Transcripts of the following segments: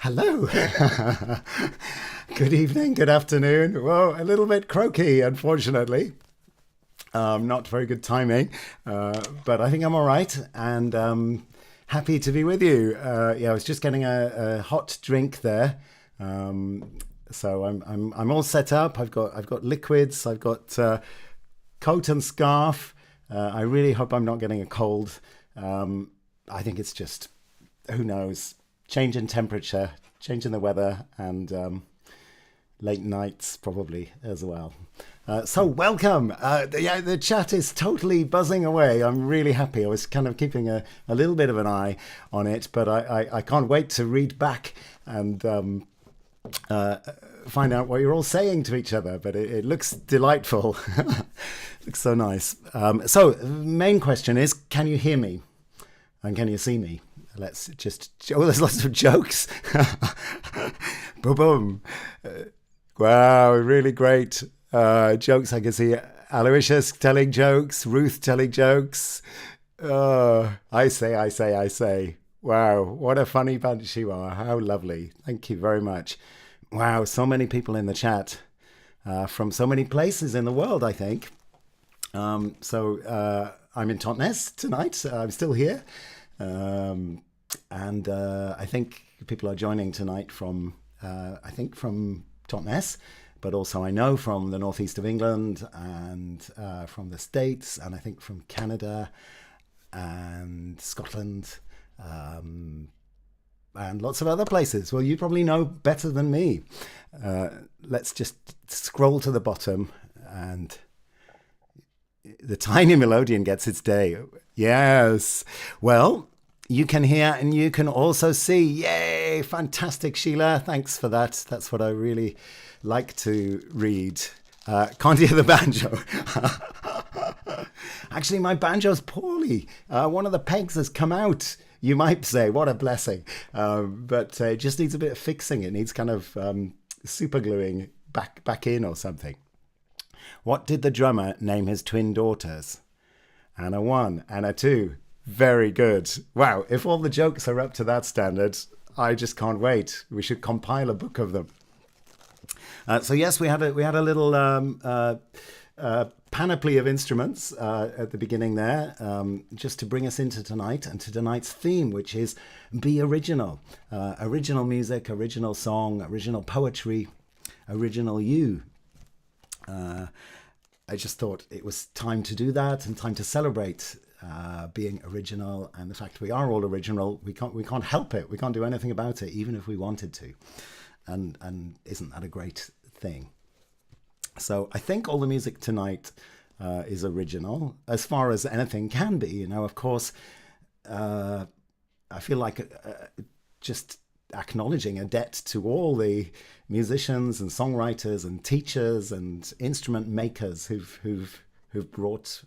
Hello. Good evening, good afternoon. Well, a little bit croaky, unfortunately. Not very good timing, but I think I'm all right and happy to be with you. Yeah, I was just getting a hot drink there. So I'm all set up. I've got liquids. I've got coat and scarf. I really hope I'm not getting a cold. I think it's just, who knows, change in temperature, change in the weather, and late nights probably as well. So welcome. The chat is totally buzzing away. I'm really happy. I was kind of keeping a little bit of an eye on it, but I can't wait to read back and find out what you're all saying to each other. But it looks delightful. Looks so nice. So the main question is, can you hear me? And can you see me? Let's just... Oh, there's lots of jokes. Boom, boom. Wow, really great jokes. I can see Aloysius telling jokes, Ruth telling jokes. I say. Wow, what a funny bunch you are. How lovely. Thank you very much. Wow, so many people in the chat from so many places in the world, I think. So I'm in Totnes tonight. I'm still here. And I think people are joining tonight from Totnes, but also I know from the northeast of England and from the States, and I think from Canada and Scotland, and lots of other places. Well, you probably know better than me. Let's just scroll to the bottom, and the tiny melodian gets its day. Yes. Well, you can hear and you can also see. Yay! Fantastic, Sheila. Thanks for that. That's what I really like to read. Can't hear the banjo. Actually, my banjo's poorly. One of the pegs has come out. You might say, what a blessing. But it just needs a bit of fixing. It needs kind of super gluing back in or something. What did the drummer name his twin daughters? Anna 1, Anna 2. Very good. Wow, if all the jokes are up to that standard, I just can't wait. We should compile a book of them. So yes, we had a little panoply of instruments at the beginning there, just to bring us into tonight and to tonight's theme, which is be original. Original music, original song, original poetry, original you. I just thought it was time to do that and time to celebrate being original, and the fact we are all original. We can't help it. We can't do anything about it, even if we wanted to. And isn't that a great thing? So I think all the music tonight is original, as far as anything can be. You know, of course, I feel like just acknowledging a debt to all the musicians and songwriters and teachers and instrument makers who've brought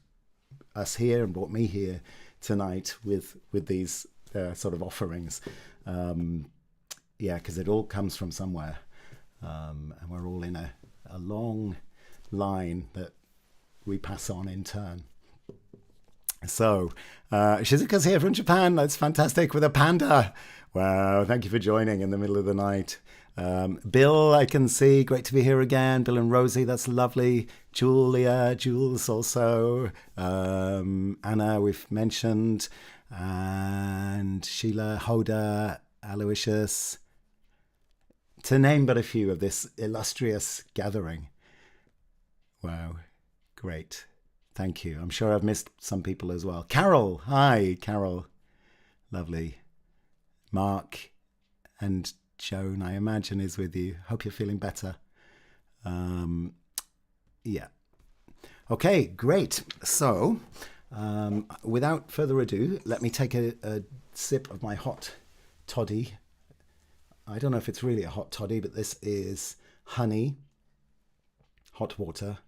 us here and brought me here tonight with these sort of offerings. Yeah, because it all comes from somewhere, and we're all in a long line that we pass on in turn. So Shizuka's here from Japan. That's fantastic, with a panda. Wow, thank you for joining in the middle of the night. Bill, I can see. Great to be here again. Bill and Rosie, that's lovely. Jules also. Anna, we've mentioned. And Sheila, Hoda, Aloysius. To name but a few of this illustrious gathering. Wow, great. Thank you. I'm sure I've missed some people as well. Carol, hi, Carol. Lovely. Mark and Joan, I imagine, is with you. Hope you're feeling better. Yeah. Okay, great. So, without further ado, let me take a sip of my hot toddy. I don't know if it's really a hot toddy, but this is honey, hot water,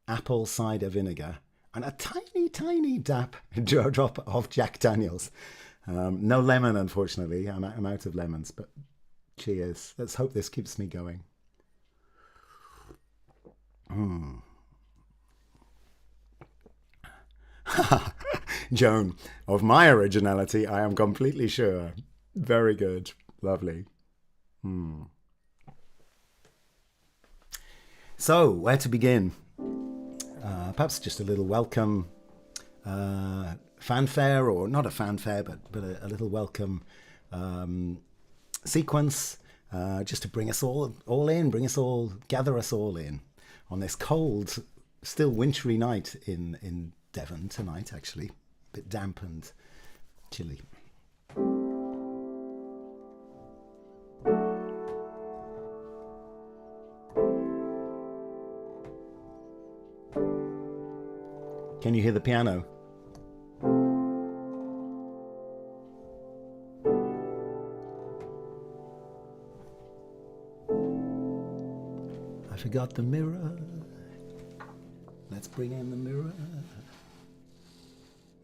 apple cider vinegar, and a tiny drop of Jack Daniels. No lemon, unfortunately. I'm out of lemons, but cheers. Let's hope this keeps me going. Joan, of my originality, I am completely sure. Very good. Lovely. So, where to begin? Perhaps just a little welcome fanfare, or not a fanfare, but a little welcome sequence, just to bring us all in, gather us all in on this cold, still wintry night in Devon tonight, actually. A bit damp and chilly. Can you hear the piano? I forgot the mirror. Let's bring in the mirror.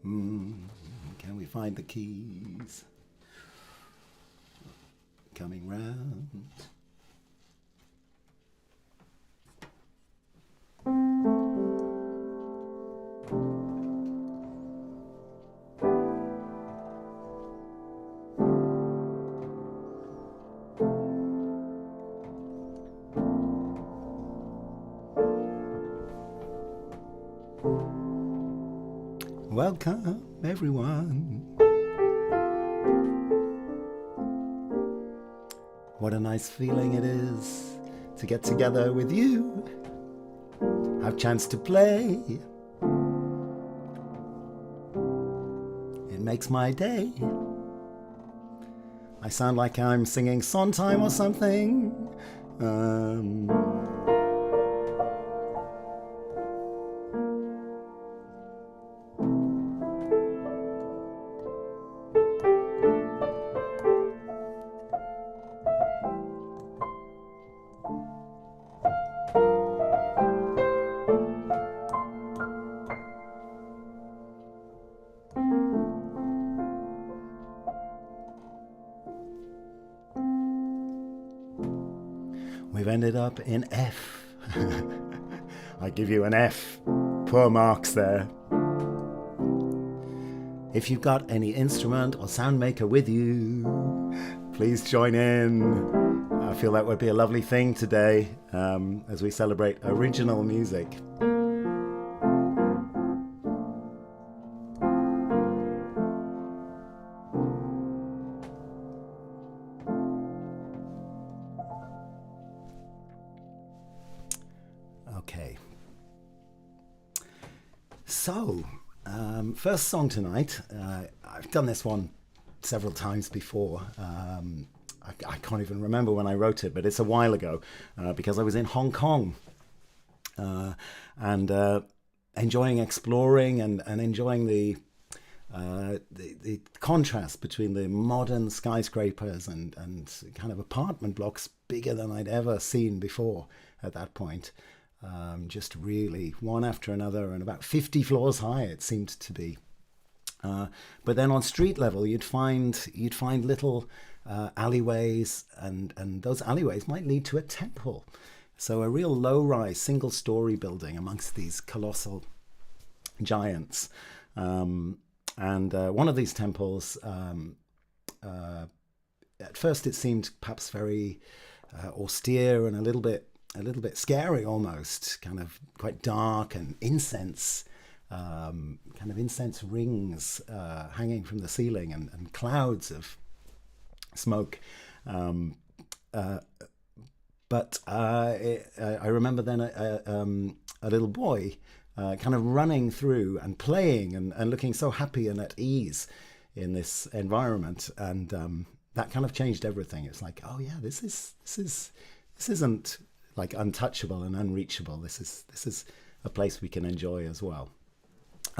Can we find the keys? Coming round. Welcome, everyone. What a nice feeling it is to get together with you, have a chance to play. It makes my day. I sound like I'm singing Sondheim or something. We've ended up in F. I give you an F. Poor marks there. If you've got any instrument or sound maker with you, please join in. I feel that would be a lovely thing today as we celebrate original music. Okay. So, first song tonight. I've done this one several times before. I can't even remember when I wrote it, but it's a while ago because I was in Hong Kong and enjoying exploring and enjoying the contrast between the modern skyscrapers and kind of apartment blocks bigger than I'd ever seen before at that point. Just really one after another, and about 50 floors high it seemed to be. But then on street level, you'd find little alleyways, and those alleyways might lead to a temple. So a real low-rise, single-story building amongst these colossal giants. And one of these temples, at first it seemed perhaps very austere and a little bit scary almost, kind of quite dark, and incense, kind of incense rings hanging from the ceiling, and clouds of smoke. But I remember then a little boy kind of running through and playing and looking so happy and at ease in this environment, and that kind of changed everything. It's like, oh yeah, this isn't like untouchable and unreachable. This is a place we can enjoy as well.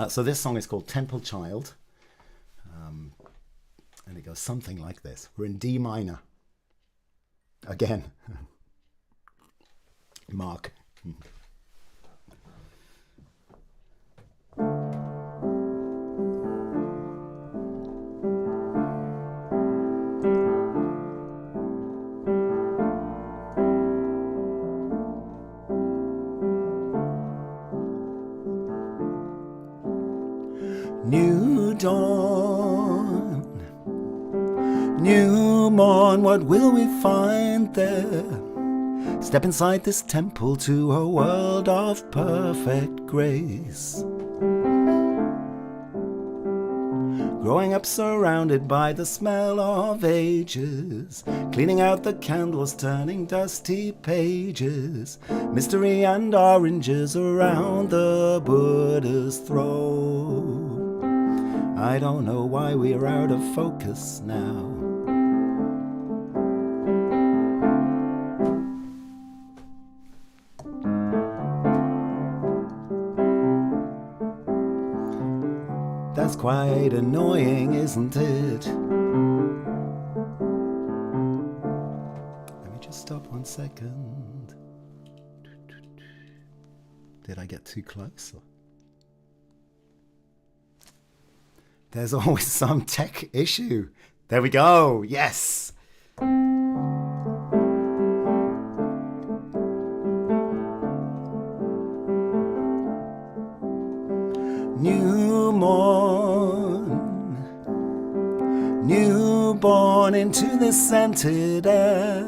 So this song is called Temple Child, and it goes something like this. We're in D minor again. Mark. New dawn, new New morn, what will we find there? Step inside this temple to a world of perfect grace. Growing up surrounded by the smell of ages, cleaning out the candles, turning dusty pages, mystery and oranges around the Buddha's throne. I don't know why we're out of focus now. That's quite annoying, isn't it? Let me just stop 1 second. Did I get too close? There's always some tech issue. There we go. Yes. New morn, newborn into the scented air,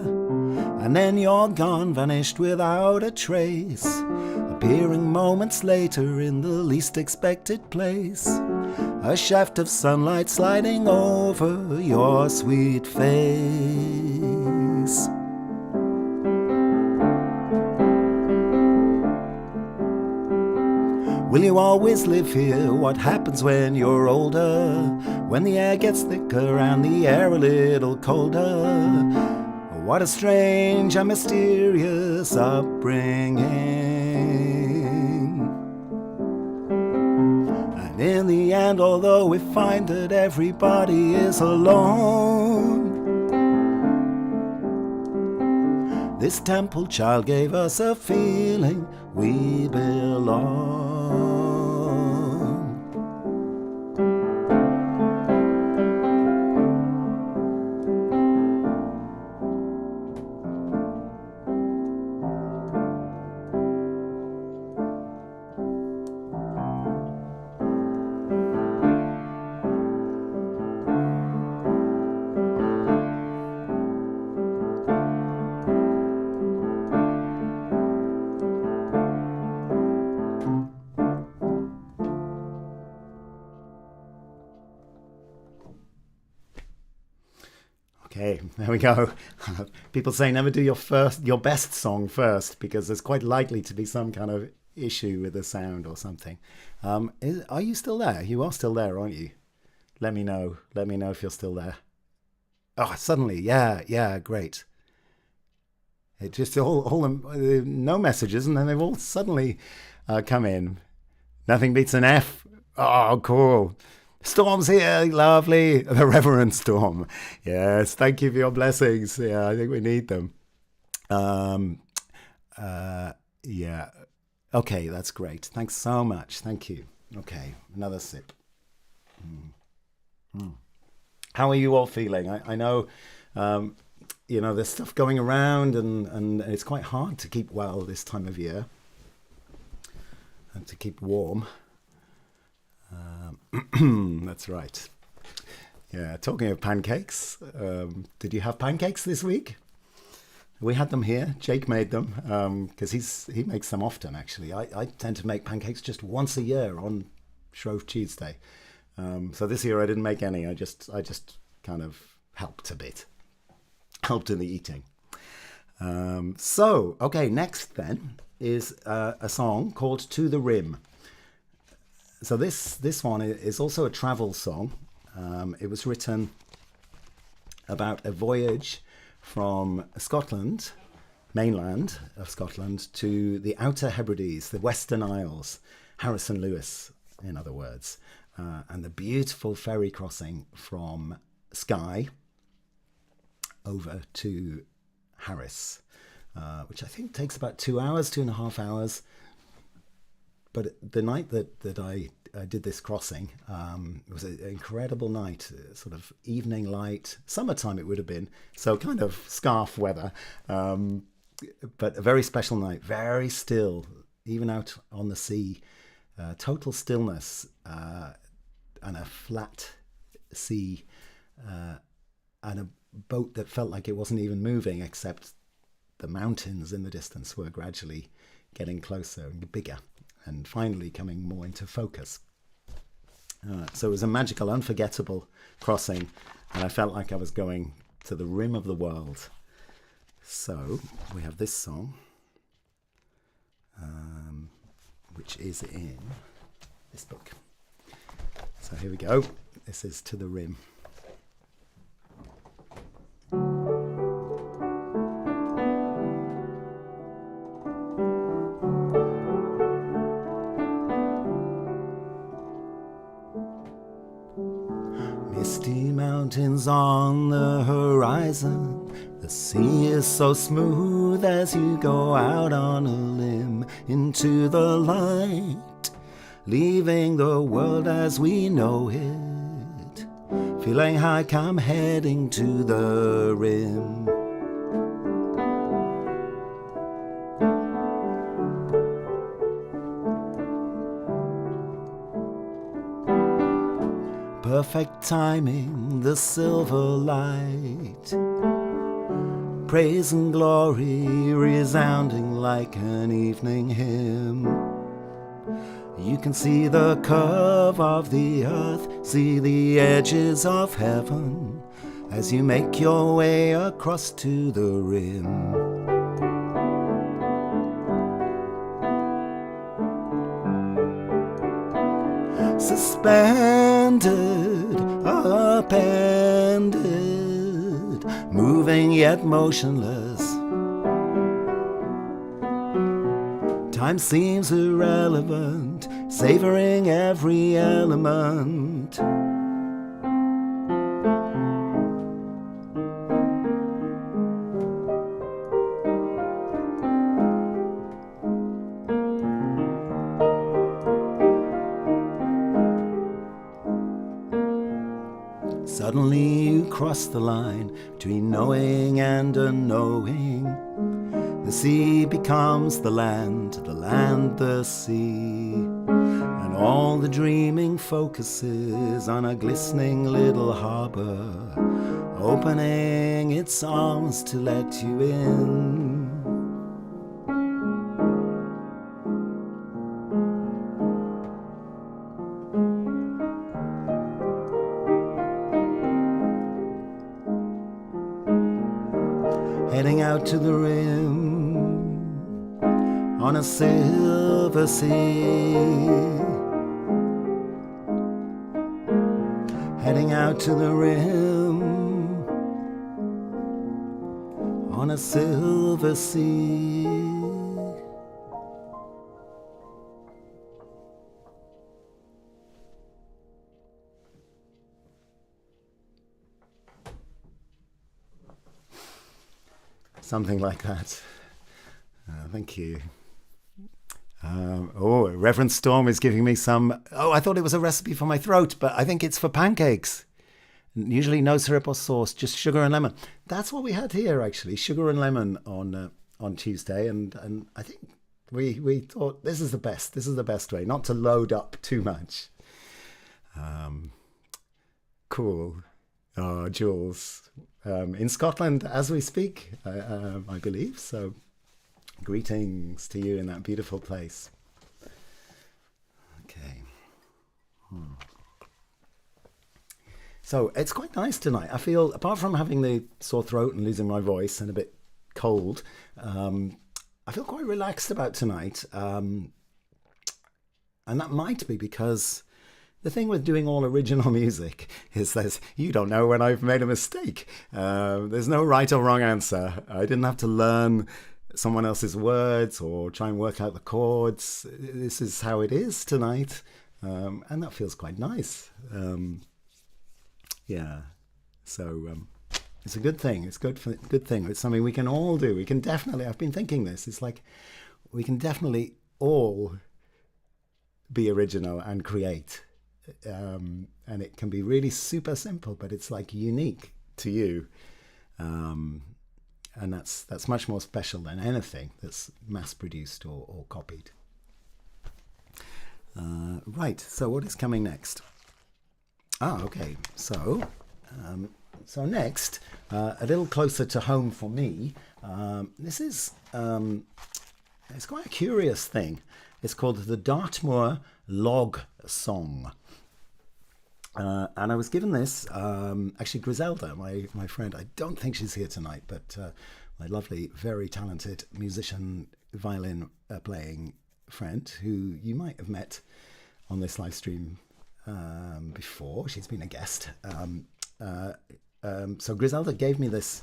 and then you're gone, vanished without a trace, appearing moments later in the least expected place, a shaft of sunlight sliding over your sweet face. Will you always live here? What happens when you're older? When the air gets thicker and the air a little colder? What a strange and mysterious upbringing. And in the end, although we find that everybody is alone, this temple child gave us a feeling we belong. Okay, there we go. People say never do your best song first, because there's quite likely to be some kind of issue with the sound or something. Are you still there? You are still there, aren't you? Let me know. Let me know if you're still there. Oh, suddenly, yeah, great. It just all no messages, and then they've all suddenly come in. Nothing beats an F. Oh, cool. Storm's here, lovely. The Reverend Storm. Yes, thank you for your blessings. Yeah, I think we need them. Yeah. Okay, that's great. Thanks so much. Thank you. Okay, another sip. How are you all feeling? I know, there's stuff going around, and it's quite hard to keep well this time of year and to keep warm. That's right. Yeah, talking of pancakes, did you have pancakes this week? We had them here. Jake made them because he makes them often, actually. I tend to make pancakes just once a year on Shrove Tuesday. So this year I didn't make any. I just kind of helped a bit. Helped in the eating. Okay, next then is a song called To the Rim. So this one is also a travel song. It was written about a voyage from Scotland, mainland of Scotland, to the Outer Hebrides, the Western Isles, Harrison Lewis, in other words, and the beautiful ferry crossing from Skye over to Harris, which I think takes about 2 hours, 2.5 hours. But the night that I did this crossing, it was an incredible night, sort of evening light, summertime it would have been, so kind of scarf weather, but a very special night, very still, even out on the sea, total stillness, and a flat sea, and boat that felt like it wasn't even moving, except the mountains in the distance were gradually getting closer and bigger and finally coming more into focus. So it was a magical, unforgettable crossing, and I felt like I was going to the rim of the world. So we have this song, which is in this book. So here we go. This is To the Rim. Misty mountains on the horizon. The sea is so smooth as you go out on a limb into the light, leaving the world as we know it. Feeling like I'm heading to the rim. Perfect timing, the silver light, praise and glory resounding like an evening hymn. You can see the curve of the earth, see the edges of heaven as you make your way across to the rim. Suspended, upended, moving yet motionless. Time seems irrelevant, savoring every element. Suddenly you cross the line between knowing and unknowing. The sea becomes the land the sea. And all the dreaming focuses on a glistening little harbor, opening its arms to let you in. Heading out to the rim on a silver sea. Heading out to the rim on a silver sea. Something like that. Thank you. Reverend Storm is giving me some... I thought it was a recipe for my throat, but I think it's for pancakes. Usually no syrup or sauce, just sugar and lemon. That's what we had here, actually. Sugar and lemon on Tuesday. And I think we thought this is the best. This is the best way, not to load up too much. Cool. Oh, Jules. In Scotland as we speak, I believe. So greetings to you in that beautiful place. Okay. So it's quite nice tonight. I feel, apart from having the sore throat and losing my voice and a bit cold, I feel quite relaxed about tonight. And that might be because the thing with doing all original music is that you don't know when I've made a mistake. There's no right or wrong answer. I didn't have to learn someone else's words or try and work out the chords. This is how it is tonight. And that feels quite nice. Yeah. So it's a good thing. It's good thing. It's something we can all do. We can definitely, I've been thinking this. It's like we can definitely all be original and create. And it can be really super simple, but it's like unique to you, and that's much more special than anything that's mass produced or copied. Right, so what is coming next? Okay, so So next, a little closer to home for me, this is, it's quite a curious thing. It's called the Dartmoor Log Song. And I was given this, actually Griselda, my friend, I don't think she's here tonight, but my lovely, very talented musician, violin playing friend, who you might have met on this live stream before. She's been a guest. So Griselda gave me this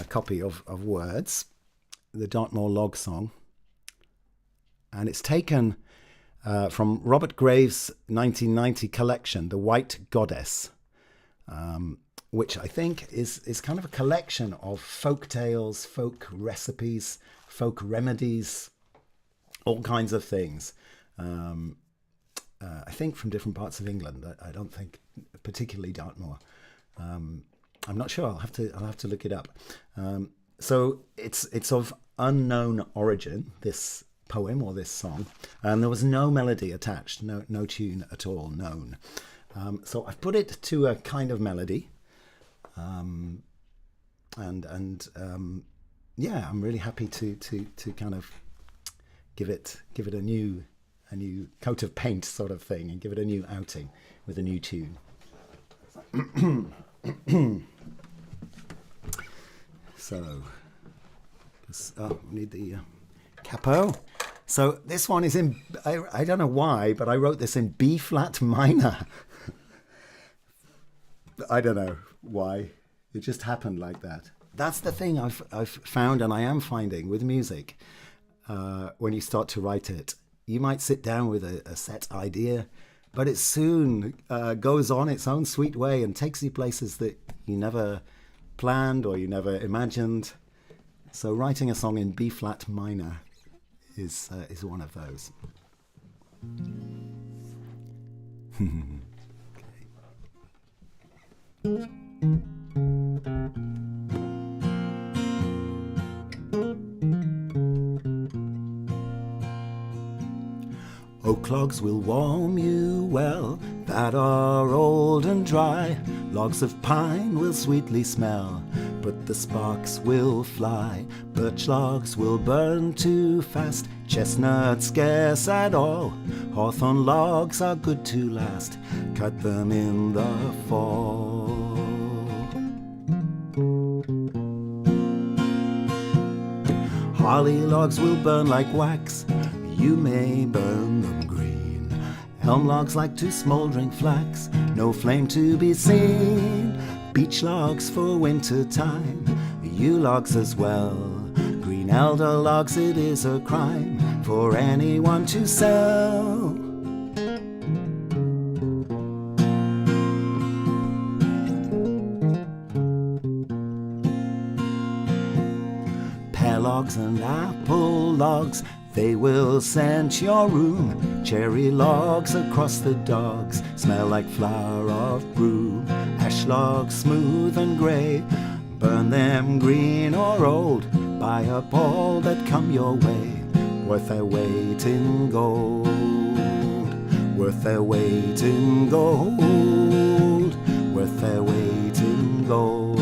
copy of words, the Dartmoor Log Song, and it's taken from Robert Graves' 1990 collection, The White Goddess, which I think is kind of a collection of folk tales, folk recipes, folk remedies, all kinds of things. I think from different parts of England. I don't think particularly Dartmoor. I'm not sure. I'll have to look it up. So it's of unknown origin, this poem or this song, and there was no melody attached, no tune at all known. So I've put it to a kind of melody, and yeah, I'm really happy to kind of give it a new coat of paint sort of thing, and give it a new outing with a new tune. So, we need the capo. So this one is in, I don't know why, but I wrote this in B flat minor. I don't know why. It just happened like that. That's the thing I've found, and I am finding with music. When you start to write it, you might sit down with a set idea, but it soon goes on its own sweet way and takes you places that you never planned or you never imagined. So writing a song in B flat minor is one of those. Okay. Oak logs will warm you well, that are old and dry. Logs of pine will sweetly smell, but the sparks will fly. Birch logs will burn too fast, chestnuts scarce at all. Hawthorn logs are good to last, cut them in the fall. Holly logs will burn like wax, you may burn them green. Elm logs like to smouldering flax, no flame to be seen. Beech logs for winter time, yew logs as well. Green elder logs, it is a crime for anyone to sell. Pear logs and apple logs, they will scent your room. Cherry logs across the dogs smell like flower of broom. Ash logs smooth and grey, burn them green or old. Buy up all that come your way, worth their weight in gold. Worth their weight in gold. Worth their weight in gold.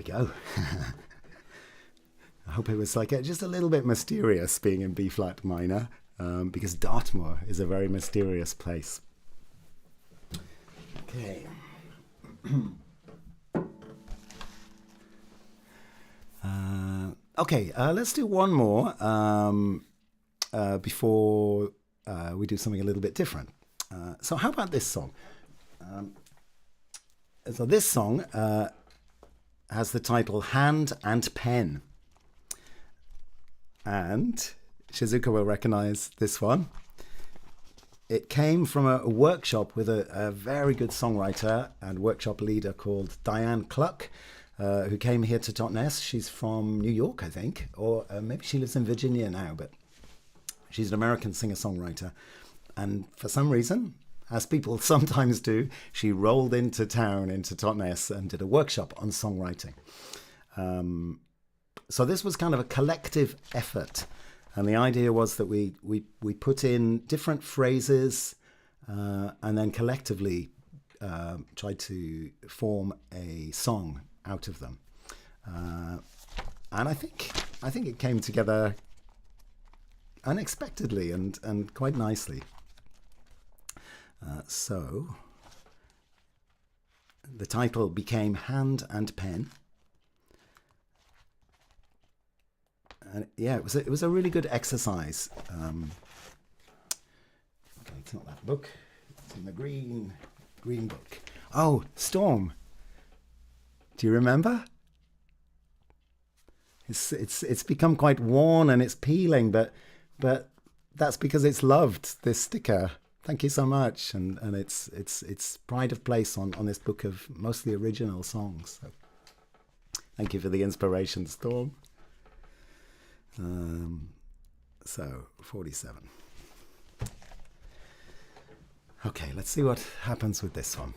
Go. I hope it was like just a little bit mysterious being in B flat minor, because Dartmoor is a very mysterious place. Okay. Okay, let's do one more before we do something a little bit different. So how about this song? So this song has the title Hand and Pen. And Shizuka will recognize this one. It came from a workshop with a very good songwriter and workshop leader called Diane Cluck. who came here to Totnes. She's from New York, I think, or maybe she lives in Virginia now, but she's an American singer-songwriter. And for some reason, as people sometimes do, she rolled into town, into Totnes, and did a workshop on songwriting. So this was kind of a collective effort. And the idea was that we put in different phrases and then collectively tried to form a song out of them. And I think it came together unexpectedly and quite nicely. So the title became Hand and Pen. And yeah, it was a really good exercise. Okay, it's not that book. It's in the green book. Oh, Storm. Do you remember? It's become quite worn and it's peeling, but that's because it's loved, this sticker. Thank you so much, and it's pride of place on this book of mostly original songs. So thank you for the inspiration, Storm. So 47. Okay, let's see what happens with this one.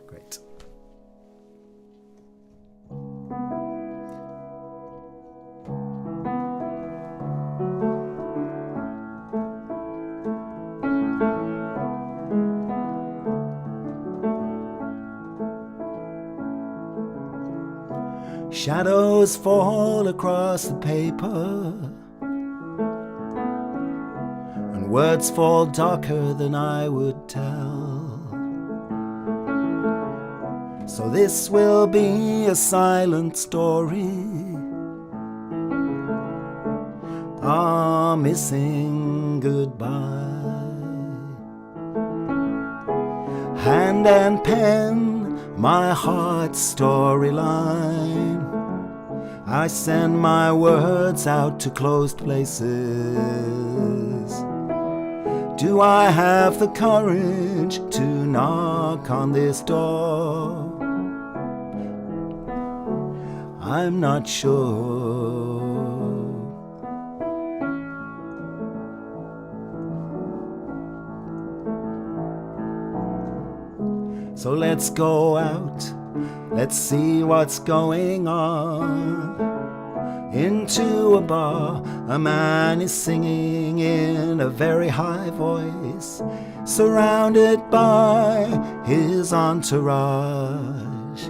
Great. Shadows fall across the paper, and words fall darker than I would tell. So this will be a silent story, a missing goodbye. Hand and pen, my heart's storyline. I send my words out to closed places. Do I have the courage to knock on this door? I'm not sure. So let's go out, let's see what's going on. Into a bar, a man is singing in a very high voice, surrounded by his entourage,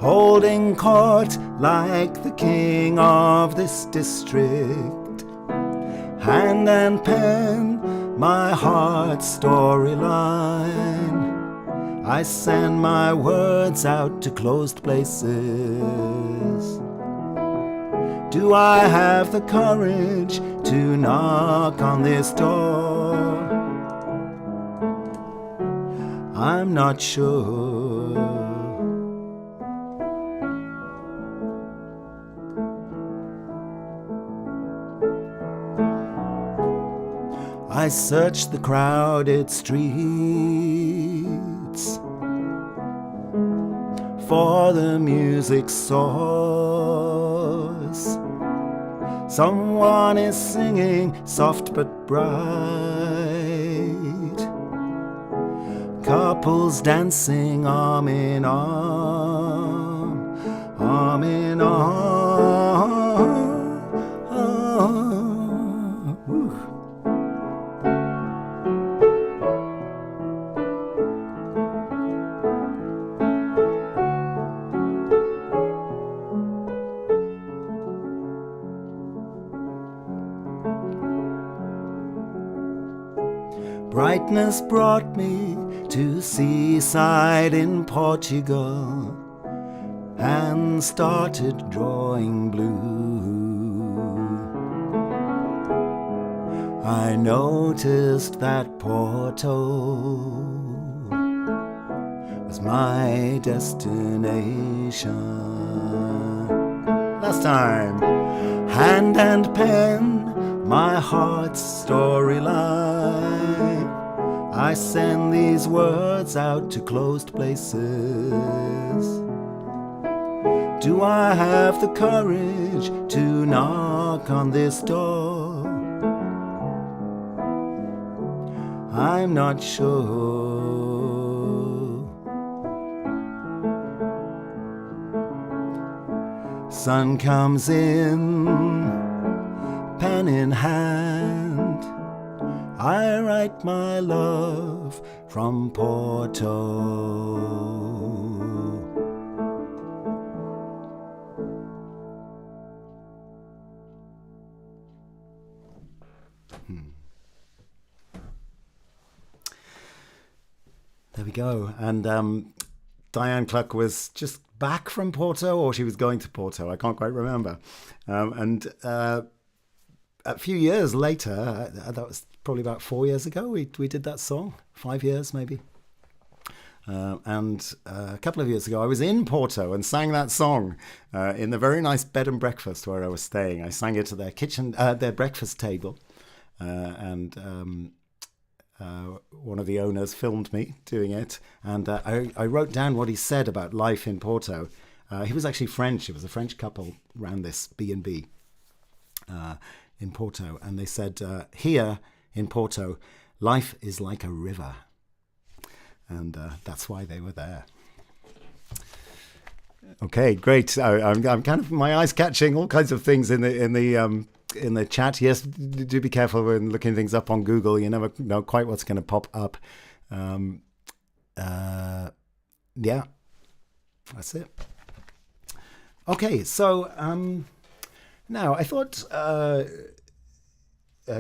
holding court like the king of this district. Hand and pen, my heart's storyline. I send my words out to closed places. Do I have the courage to knock on this door? I'm not sure. I search the crowded streets for the music's source. Someone is singing soft but bright. Couples dancing arm in arm, arm in arm. Brightness brought me to seaside in Portugal and started drawing blue. I noticed that Porto was my destination. Last time, hand and pen, my heart's storyline. I send these words out to closed places. Do I have the courage to knock on this door? I'm not sure. Sun comes in, pen in hand. I write my love from Porto. There we go. And Diane Cluck was just back from Porto, or she was going to Porto. I can't quite remember. And a few years later, that was probably about 4 years ago, we did that song. 5 years, maybe. And a couple of years ago, I was in Porto and sang that song in the very nice bed and breakfast where I was staying. I sang it at their kitchen, their breakfast table. And one of the owners filmed me doing it, and I wrote down what he said about life in Porto. He was actually French. It was a French couple ran this B&B in Porto, and they said, here in Porto, life is like a river, and that's why they were there. Okay, great. I'm kind of, my eyes catching all kinds of things in the chat. Yes, do be careful when looking things up on Google. You never know quite what's going to pop up. Yeah, that's it. Okay, so now I thought,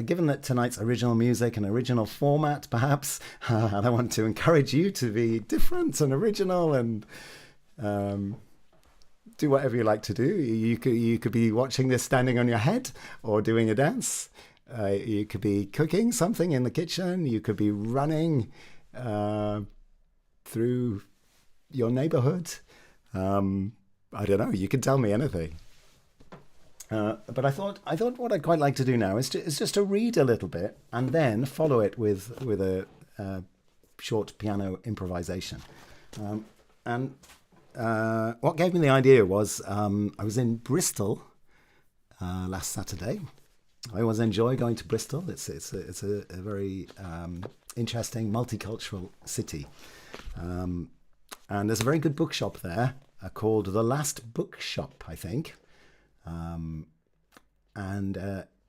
given that tonight's original music and original format, perhaps, and I want to encourage you to be different and original and do whatever you like to do. You could be watching this standing on your head or doing a dance. You could be cooking something in the kitchen. You could be running through your neighborhood. I don't know. You can tell me anything. But I thought what I'd quite like to do now is just to read a little bit and then follow it with a short piano improvisation. What gave me the idea was I was in Bristol last Saturday. I always enjoy going to Bristol. It's a very interesting multicultural city, and there's a very good bookshop there called The Last Bookshop, I think. And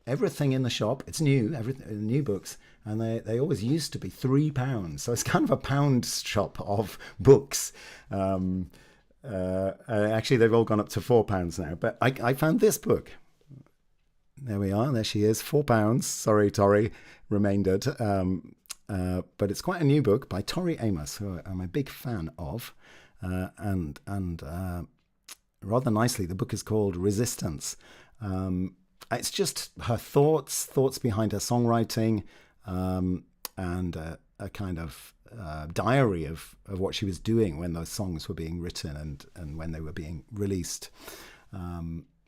everything in the shop, it's new, new books, and they always used to be £3. So it's kind of a pound shop of books. Actually, they've all gone up to £4 now. But I found this book. There we are. There she is. £4. Sorry, Tori, remaindered. But it's quite a new book by Tori Amos, who I'm a big fan of. And rather nicely, the book is called Resistance. It's just her thoughts behind her songwriting, and a kind of diary of what she was doing when those songs were being written and when they were being released.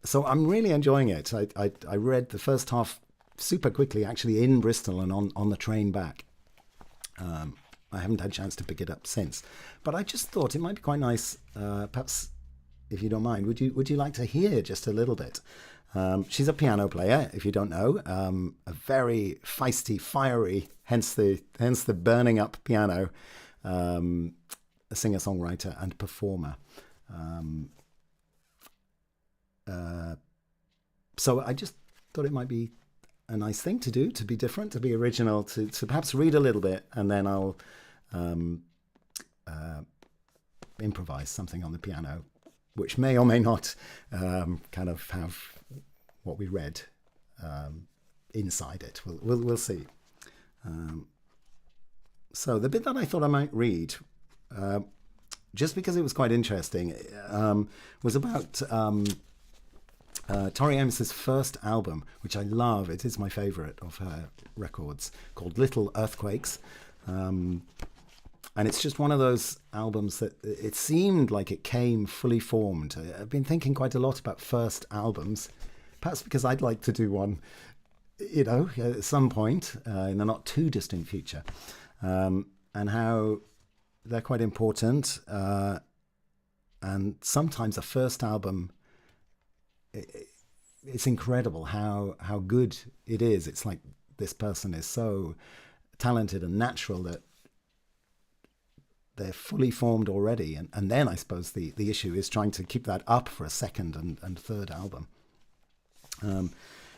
So I'm really enjoying it. I read the first half super quickly, actually, in Bristol and on the train back. I haven't had a chance to pick it up since, but I just thought it might be quite nice. Perhaps, if you don't mind, would you like to hear just a little bit? She's a piano player, if you don't know, a very feisty, fiery, hence the burning up piano, a singer-songwriter and performer. So I just thought it might be a nice thing to do, to be different, to be original, to perhaps read a little bit, and then I'll improvise something on the piano, which may or may not kind of have what we read inside it. We'll see. So the bit that I thought I might read, just because it was quite interesting, was about Tori Amos's first album, which I love. It is my favourite of her records, called Little Earthquakes. And it's just one of those albums that it seemed like it came fully formed. I've been thinking quite a lot about first albums, perhaps because I'd like to do one, at some point in the not too distant future. and how they're quite important. And sometimes a first album, it's incredible how good it is. It's like this person is so talented and natural that they're fully formed already. And then I suppose the issue is trying to keep that up for a second and third album.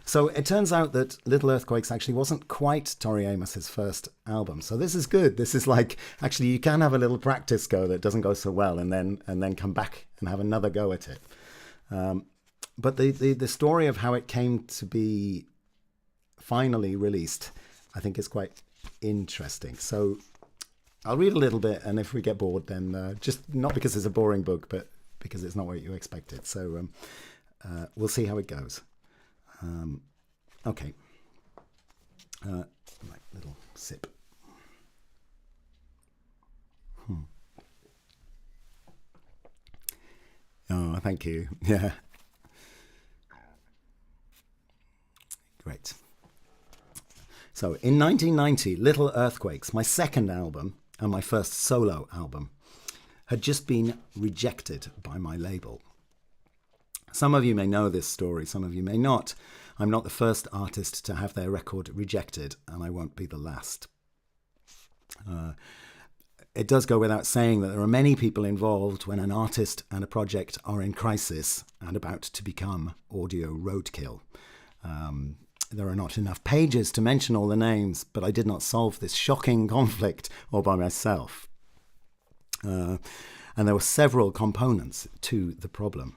So it turns out that Little Earthquakes actually wasn't quite Tori Amos's first album. So this is good. This is like, actually, you can have a little practice go that doesn't go so well and then come back and have another go at it. But the story of how it came to be finally released, I think, is quite interesting. So I'll read a little bit, and if we get bored, then just not because it's a boring book, but because it's not what you expected. So we'll see how it goes. Okay. Right, little sip. Oh, thank you. Yeah. Great. So in 1990, Little Earthquakes, my second album and my first solo album, had just been rejected by my label. Some of you may know this story, some of you may not. I'm not the first artist to have their record rejected, and I won't be the last. It does go without saying that there are many people involved when an artist and a project are in crisis and about to become audio roadkill. There are not enough pages to mention all the names, but I did not solve this shocking conflict all by myself. And there were several components to the problem.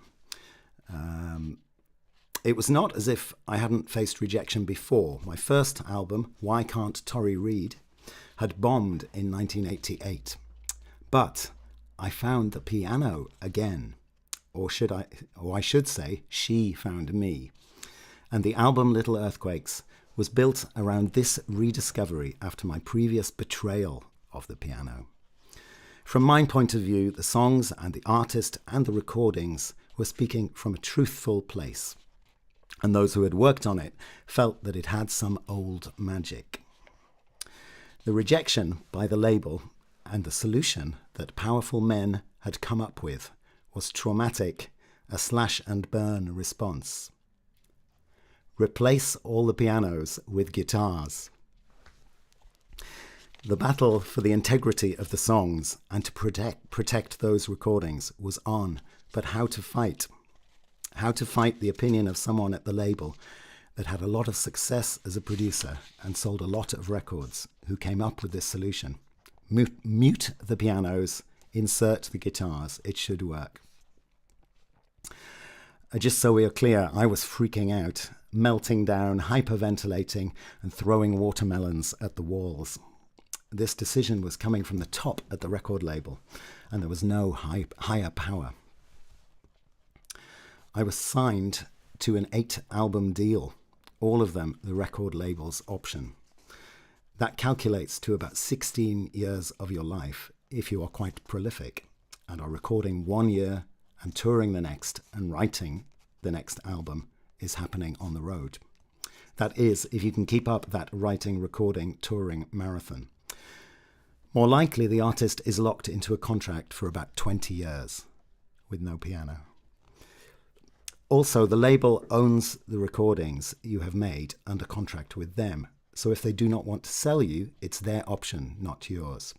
It was not as if I hadn't faced rejection before. My first album, Why Can't Tori Read, had bombed in 1988. But I found the piano again. Or I should say, she found me. And the album Little Earthquakes was built around this rediscovery after my previous betrayal of the piano. From my point of view, the songs and the artist and the recordings were speaking from a truthful place, and those who had worked on it felt that it had some old magic. The rejection by the label and the solution that powerful men had come up with was traumatic, a slash and burn response. Replace all the pianos with guitars. The battle for the integrity of the songs and to protect those recordings was on, but how to fight? How to fight the opinion of someone at the label that had a lot of success as a producer and sold a lot of records, who came up with this solution. Mute the pianos, insert the guitars, it should work. Just so we are clear, I was freaking out, melting down, hyperventilating, and throwing watermelons at the walls. This decision was coming from the top at the record label, and there was no higher power. I was signed to an 8-album deal, all of them the record label's option. That calculates to about 16 years of your life if you are quite prolific and are recording 1 year and touring the next and writing the next album is happening on the road. That is, if you can keep up that writing, recording, touring marathon. More likely, the artist is locked into a contract for about 20 years with no piano. Also, the label owns the recordings you have made under contract with them. So if they do not want to sell you, it's their option, not yours.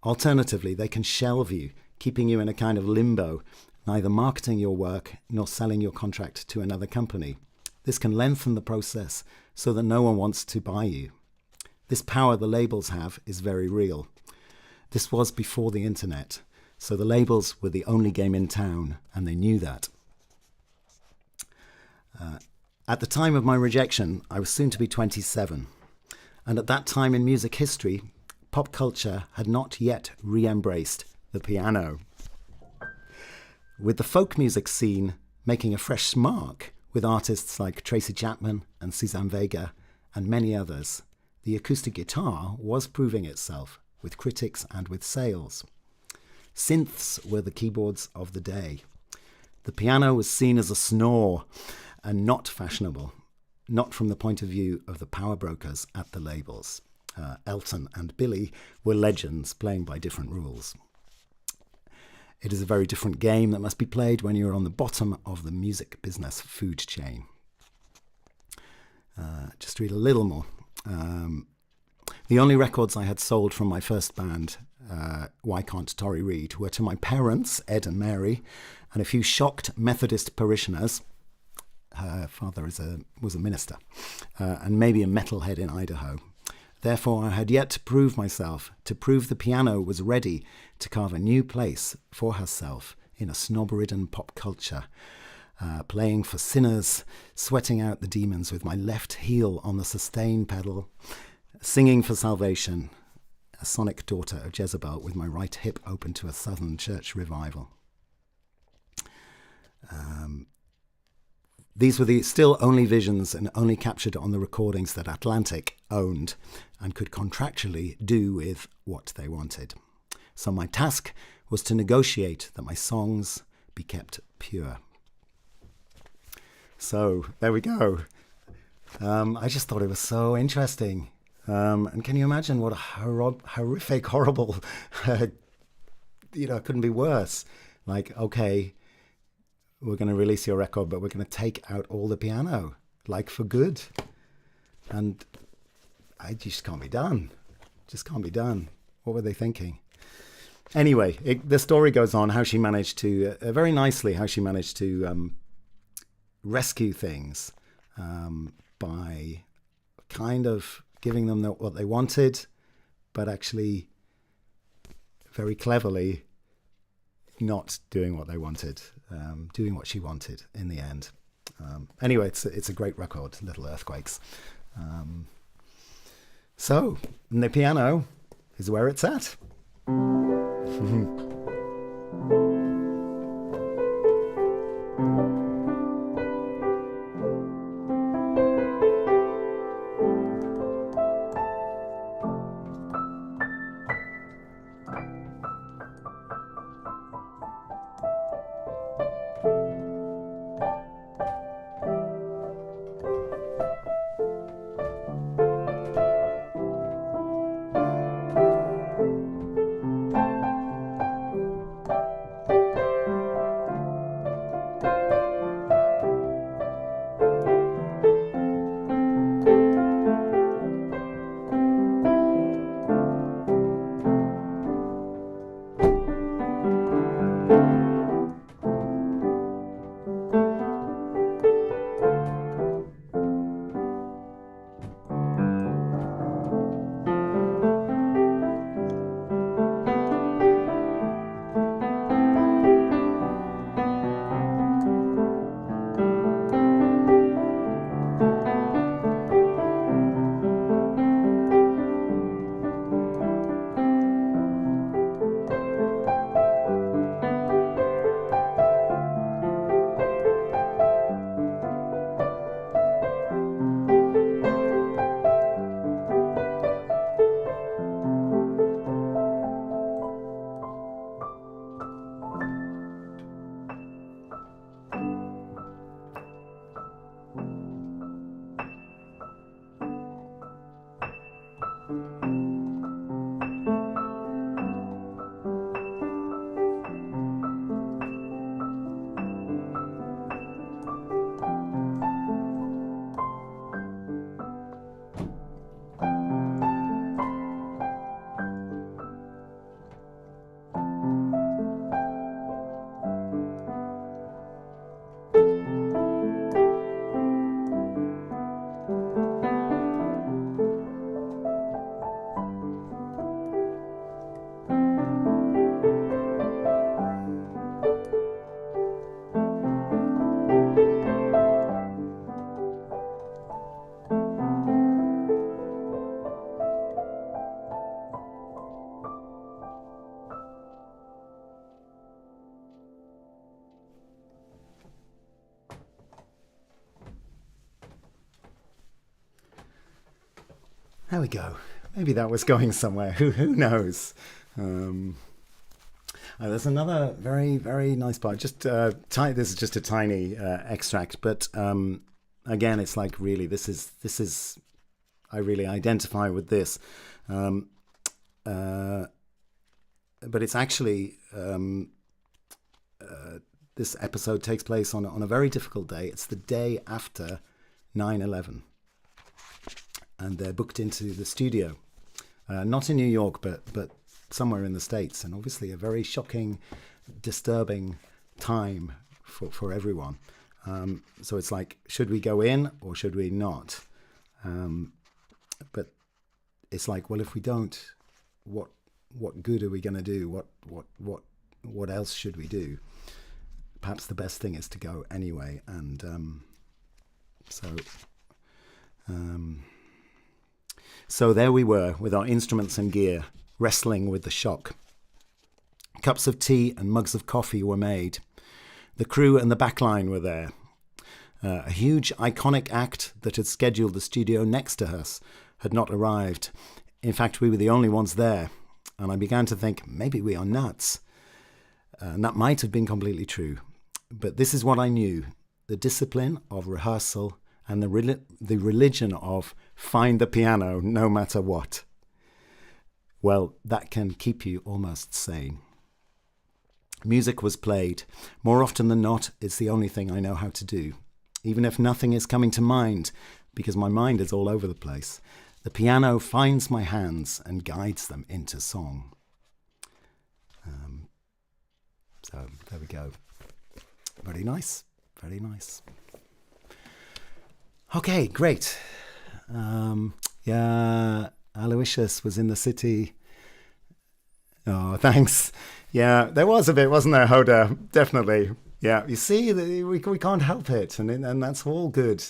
Alternatively, they can shelve you, keeping you in a kind of limbo, neither marketing your work nor selling your contract to another company. This can lengthen the process so that no one wants to buy you. This power the labels have is very real. This was before the internet, so the labels were the only game in town, and they knew that. At the time of my rejection, I was soon to be 27, and at that time in music history, pop culture had not yet re-embraced the piano. With the folk music scene making a fresh mark with artists like Tracy Chapman and Suzanne Vega and many others, the acoustic guitar was proving itself with critics and with sales. Synths were the keyboards of the day. The piano was seen as a snore and not fashionable, not from the point of view of the power brokers at the labels. Elton and Billy were legends playing by different rules. It is a very different game that must be played when you're on the bottom of the music business food chain. Just read a little more. The only records I had sold from my first band, Why Can't Tori Read, were to my parents, Ed and Mary, and a few shocked Methodist parishioners. Her father was a minister, and maybe a metalhead in Idaho. Therefore, I had yet to prove myself, to prove the piano was ready to carve a new place for herself in a snob-ridden pop culture, playing for sinners, sweating out the demons with my left heel on the sustain pedal, singing for salvation, a sonic daughter of Jezebel with my right hip open to a southern church revival. These were the still only visions and only captured on the recordings that Atlantic owned and could contractually do with what they wanted. So my task was to negotiate that my songs be kept pure. So there we go. I just thought it was so interesting. And can you imagine what a horrific, horrible, it couldn't be worse. Like, okay, we're going to release your record, but we're going to take out all the piano, like for good. And I just can't be done. Just can't be done. What were they thinking? Anyway, the story goes on how she managed to, very nicely, how she managed to rescue things by kind of giving them what they wanted, but actually very cleverly not doing what they wanted, doing what she wanted in the end. Anyway, it's a great record, Little Earthquakes. So, the piano is where it's at. There we go. Maybe that was going somewhere. Who knows? There's another very, very nice part. Just this is just a tiny extract, but again, it's like really this is I really identify with this. But it's actually, this episode takes place on a very difficult day. It's the day after 9/11. And they're booked into the studio, not in New York, but somewhere in the States. And obviously a very shocking, disturbing time for everyone. So it's like, should we go in or should we not? But it's like, well, if we don't, what good are we going to do? What else should we do? Perhaps the best thing is to go anyway. And so there we were with our instruments and gear, wrestling with the shock. Cups of tea and mugs of coffee were made. The crew and the backline were there. A huge iconic act that had scheduled the studio next to us had not arrived. In fact, we were the only ones there. And I began to think, maybe we are nuts. And that might have been completely true. But this is what I knew. The discipline of rehearsal and the religion of find the piano no matter what. Well, that can keep you almost sane. Music was played. More often than not, it's the only thing I know how to do. Even if nothing is coming to mind, because my mind is all over the place, the piano finds my hands and guides them into song. So there we go. Very nice. Very nice. Okay, great. Yeah, Aloysius was in the city. Oh, thanks. Yeah, there was a bit, wasn't there, Hoda? Definitely. Yeah, you see, we can't help it, and that's all good.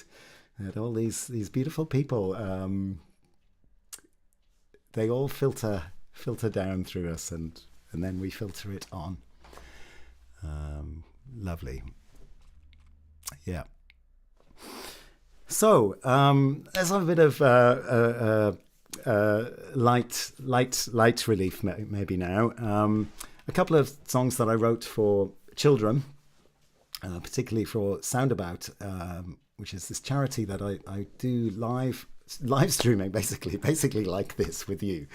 And all these beautiful people, they all filter down through us, and then we filter it on. Lovely. Yeah. So let's have a bit of light relief maybe now. A couple of songs that I wrote for children, particularly for Soundabout, which is this charity that I do live streaming, basically like this with you.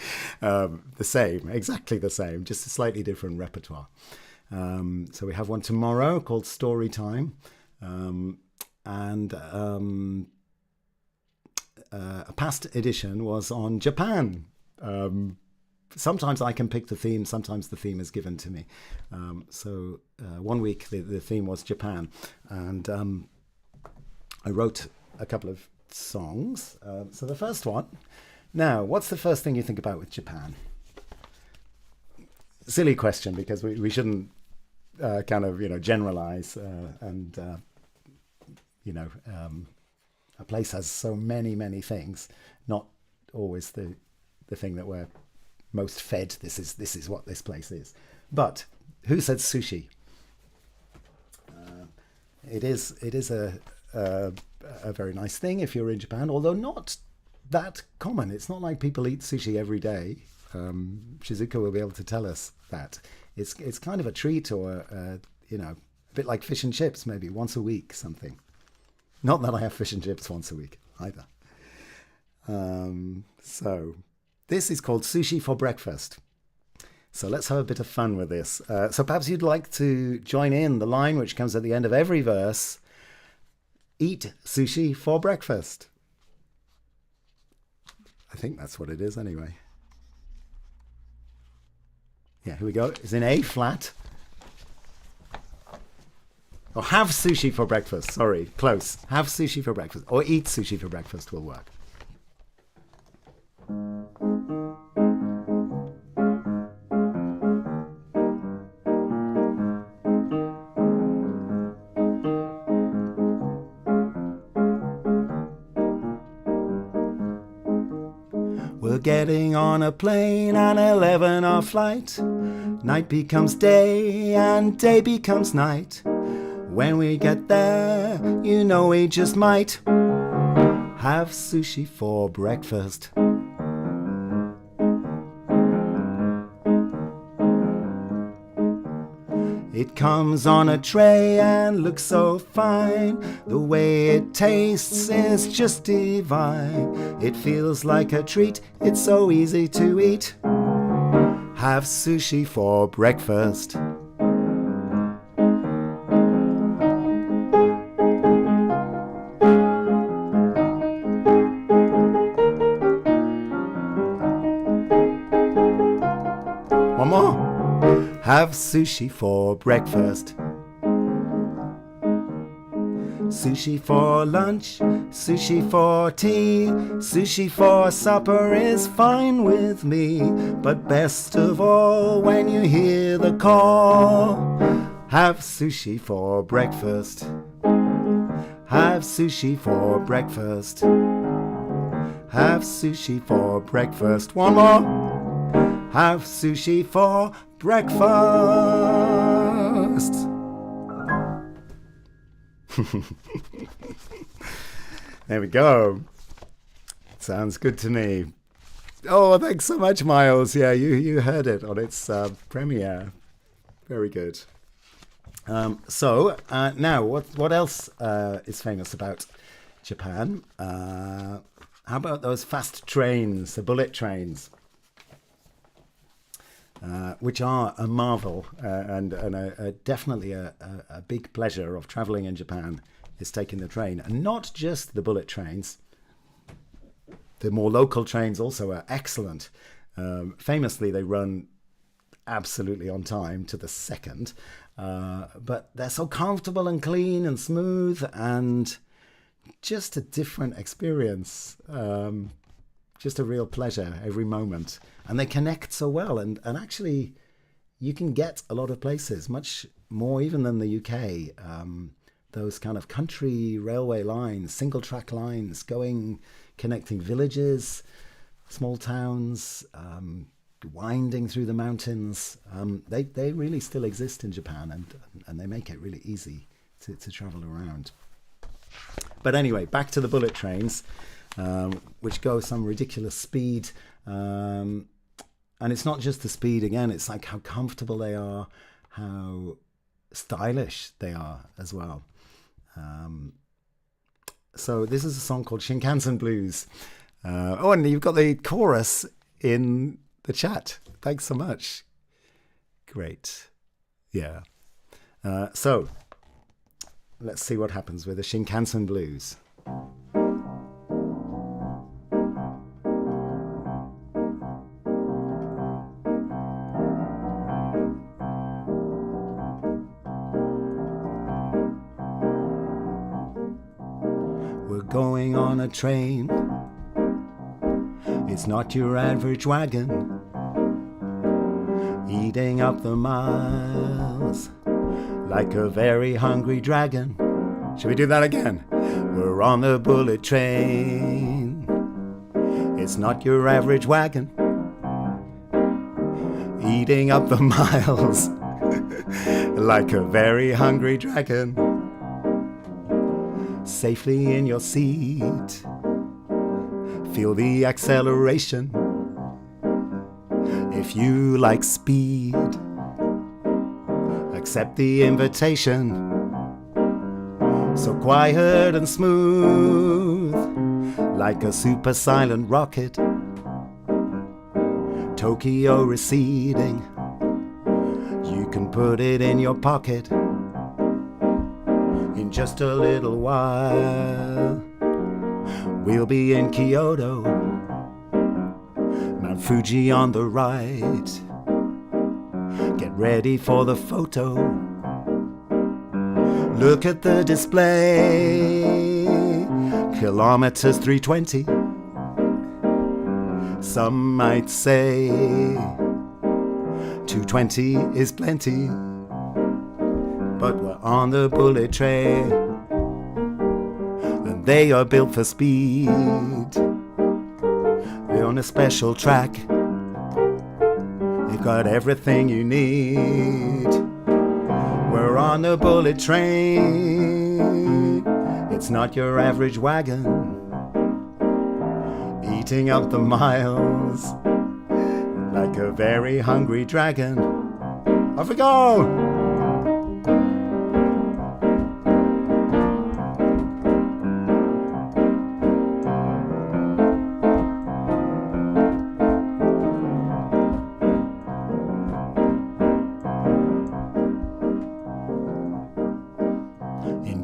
Exactly the same, just a slightly different repertoire. So we have one tomorrow called Story Time. And a past edition was on Japan. Sometimes I can pick the theme, sometimes the theme is given to me. So one week the theme was Japan, and I wrote a couple of songs. So the first one, now, what's the first thing you think about with Japan? Silly question, because we shouldn't generalize and a place has so many things, not always the thing that we're most fed. This is what this place is. But who said sushi? It is a very nice thing if you're in Japan, although not that common. It's not like people eat sushi every day. Shizuka will be able to tell us that. It's kind of a treat, or a bit like fish and chips, maybe once a week, something. Not that I have fish and chips once a week either. So this is called Sushi for Breakfast. So let's have a bit of fun with this. So perhaps you'd like to join in the line which comes at the end of every verse. Eat sushi for breakfast. I think that's what it is anyway. Yeah, here we go. It's in A flat. Or have sushi for breakfast. Sorry, close. Have sushi for breakfast. Or eat sushi for breakfast will work. We're getting on a plane, an 11-hour flight. Night becomes day and day becomes night. When we get there, we just might have sushi for breakfast. It comes on a tray and looks so fine. The way it tastes is just divine. It feels like a treat, it's so easy to eat. Have sushi for breakfast. One more. Have sushi for breakfast. Sushi for lunch, sushi for tea, sushi for supper is fine with me. But best of all, when you hear the call, have sushi for breakfast. Have sushi for breakfast. Have sushi for breakfast. One more. Have sushi for breakfast. There we go. Sounds good to me. Oh, thanks so much, Miles. Yeah, you heard it on its premiere. Very good. So now, what else is famous about Japan? How about those fast trains, the bullet trains? Which are a marvel and definitely a big pleasure of travelling in Japan is taking the train. And not just the bullet trains. The more local trains also are excellent. Famously, they run absolutely on time to the second. But they're so comfortable and clean and smooth and just a different experience. Just a real pleasure every moment. And they connect so well. And actually, you can get a lot of places, much more even than the UK. Those kind of country railway lines, single track lines, connecting villages, small towns, winding through the mountains. They really still exist in Japan, and they make it really easy to travel around. But anyway, back to the bullet trains. Which go some ridiculous speed. And it's not just the speed again, it's like how comfortable they are, how stylish they are as well. So this is a song called Shinkansen Blues. And you've got the chorus in the chat. Thanks so much. Great. Yeah. So let's see what happens with the Shinkansen Blues. Going on a train, it's not your average wagon, eating up the miles like a very hungry dragon. Should we do that again? We're on the bullet train, it's not your average wagon, eating up the miles like a very hungry dragon. Safely in your seat, feel the acceleration. If you like speed, accept the invitation. So quiet and smooth, like a super silent rocket. Tokyo receding, you can put it in your pocket. In just a little while, we'll be in Kyoto, Mount Fuji on the right. Get ready for the photo. Look at the display, kilometers 320. Some might say 220 is plenty. But we're on the bullet train, and they are built for speed. They're on a special track, they've got everything you need. We're on the bullet train, it's not your average wagon, eating up the miles like a very hungry dragon. Off we go!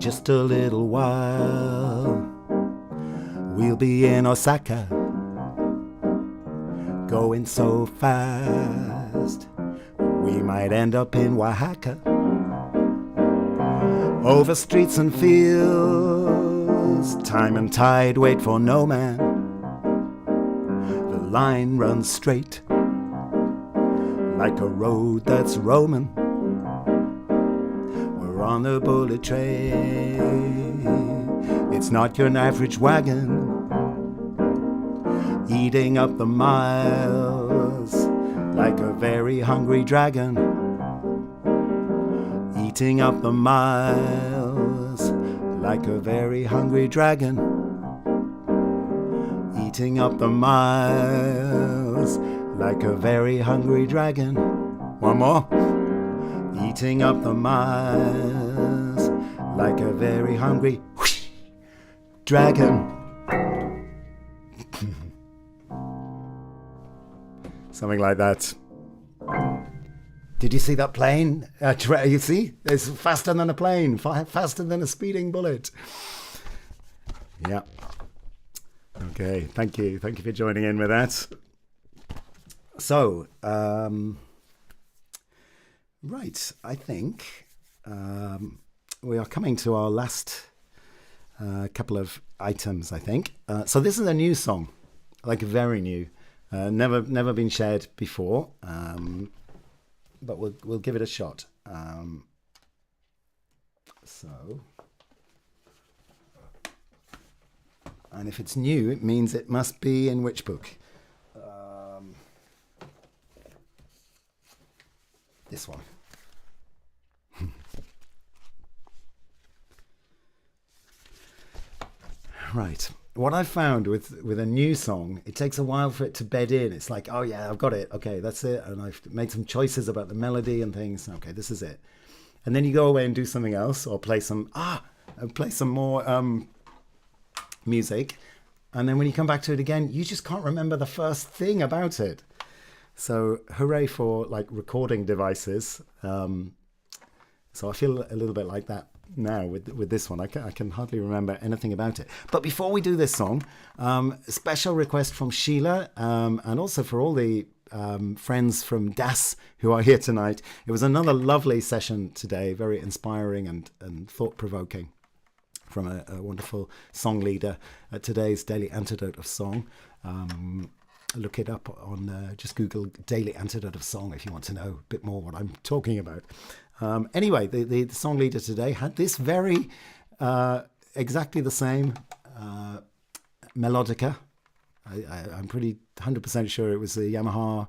just a little while. We'll be in Osaka, going so fast. We might end up in Oaxaca, over streets and fields. Time and tide wait for no man. The line runs straight, like a road that's Roman. We're on the bullet train. It's not your average wagon, eating up the miles like a very hungry dragon. Eating up the miles like a very hungry dragon. Eating up the miles like a very hungry dragon. One more. Eating up the miles like a very hungry dragon. Something like that. Did you see that plane? You see? It's faster than a plane, faster than a speeding bullet. Yeah. Okay, thank you. Thank you for joining in with that. So, right, I think we are coming to our last couple of items, I think. So this is a new song, like very new. Never been shared before. But we'll give it a shot. And if it's new, it means it must be in which book? This one. Right. What I've found with a new song, it takes a while for it to bed in. It's like, oh yeah, I've got it. Okay, that's it. And I've made some choices about the melody and things. Okay, this is it. And then you go away and do something else, or play some more music. And then when you come back to it again, you just can't remember the first thing about it. So hooray for like recording devices. So I feel a little bit like that now with this one. I can hardly remember anything about it. But before we do this song, special request from Sheila, and also for all the friends from DAS who are here tonight. It was another lovely session today, very inspiring and thought-provoking, from a wonderful song leader at today's Daily Antidote of Song. Look it up on, just Google Daily Antidote of Song if you want to know a bit more what I'm talking about. Anyway, the song leader today had this very, exactly the same melodica. I'm pretty 100% sure it was a Yamaha